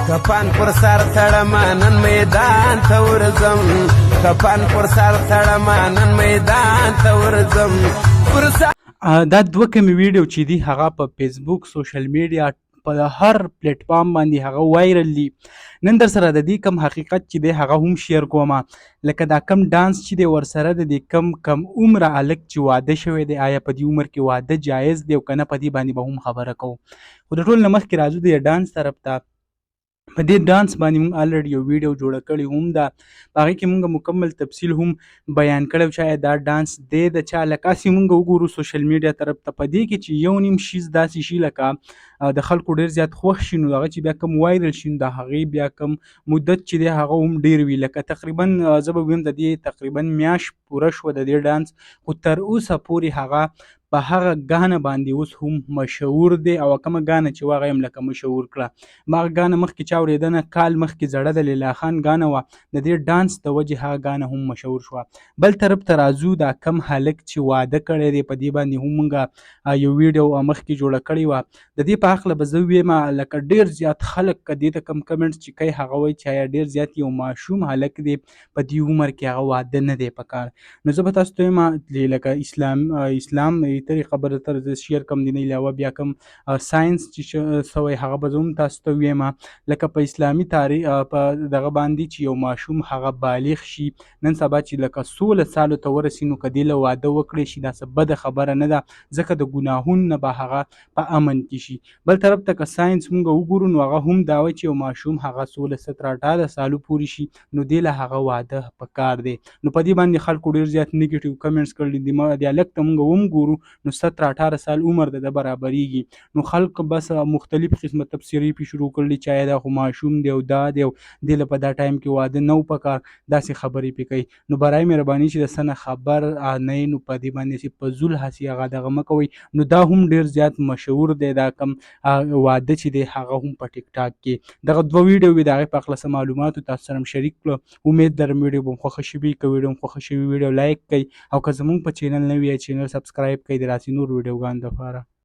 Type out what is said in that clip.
کفن پر سر تړم نن میدان ته ورځم کفن پر سر تړم نن میدان ته ورځم پر سر دا دوه کمې ویډیو چې دي هغه په فیسبوک سوشل میډیا په هر پلیټ فارم باندې هغه وایرل دي. نن در سره د دې کم حقیقت چې دی هغه هم شیر کوم، لکه دا کم ډانس چې دی ورسره د دې کم عمره هلک چې واده شوی دی، آیا په دې عمر کې واده جایز دی او که نه، په دې باندې به هم خبره کوو. خو د ټول نه مخکې راځو د ډانس طرف ته. په دې ډانس باندې موږ الریډي یو ویډیو جوړه کړې هم ده، په هغې کې موږ مکمل تفصیل هم بیان کړی چې آیا دا ډانس دی د چا، لکه هسې موږ وګورو سوشل میډیا طرف ته. په دې کې چې یو نیم شیز داسې شي لکه د خلکو ډېر زیات خوښ شي، نو هغه چې بیا کم وایرل شي نو د هغې بیا کم مدت چې دی هغه هم ډېر وي، لکه تقریبا زه به ویم د دې تقریبا میاشت پوره شوه د دې ډانس، خو تر اوسه پورې هغه په هغه ګانه باندې اوس هم مشهور دی، او کومه ګانه چې وه هغه یې لکه مشهور کړه. ما هغه ګانه مخکې چا اورېده نه، کال مخکې زړه د لیلا خان ګانه وه، د دې ډانس د وجې هغه ګانه هم مشهور شوه. بل طرف ته راځو، دا کم هلک چې واده کړی دی، په دې باندې هم موږ یو ویډیو مخکې جوړه کړې وه. د دې په هکله به زه ویم لکه ډېر زیات خلک که دې ته کم کمنټس چې کوي هغه وایي چې آیا ډېر زیات یو ماشوم هلک دی په دې عمر کې هغه واده نه دی پکار. نو زه به تاسو ته وایم لکه اسلام طریقه به درته زه شیر کوم، د نه علاوه بیا کوم ساینس چې سوی هغه به زه هم تاسو ته ویم. لکه په اسلامي تاریخ په دغه باندې چې یو ماشوم هغه بالغ شي، نن سبا چې لکه 16 سالو ته ورسي، نو که دې له واده وکړی شي دا څه بده خبره نه ده، ځکه د ګناهونو نه به هغه په امن کې شي. بل طرف ته که ساینس موږ وګورو نو هغه هم دا وایي چې یو ماشوم هغه 16 17 18 سالو پورې شي نو دې له هغه واده پکار دی. نو په دې باندې خلکو ډېر زیات نیګیټیو کمنټس کړي دي. د هلک ته موږ هم ګورو نو 17 18 سال عمر د برابریږي، نو خلک بس مختلف قسمه تفسیرې پې شروع کړلي چې آیا دا خو ماشوم دی او دا دی او دې له په دا ټایم کې واده نه و پکار، داسې خبرې پې کوي. نو برای مهرباني چې د څه نه خبر نه یې نو په دې باندې چې فضول هسې هغه دغه مه کوئ. نو دا هم ډېر زیات مشهور دی، دا کم واده چې دی هغه هم په ټیک ټاک کې. دغه دوه ویډیو وي، د هغې په هکله څه معلوماتو تاسو سره هم شریک کړو. امید لرم ویډیو به مو خوښه شوي. که ویډیو مو خوښه شوي ویډیو لایک کړئ، او که زموږ په چینل نه وي چینل سبسکرایب کړئ د داسې نور ویډیوګانو دپاره.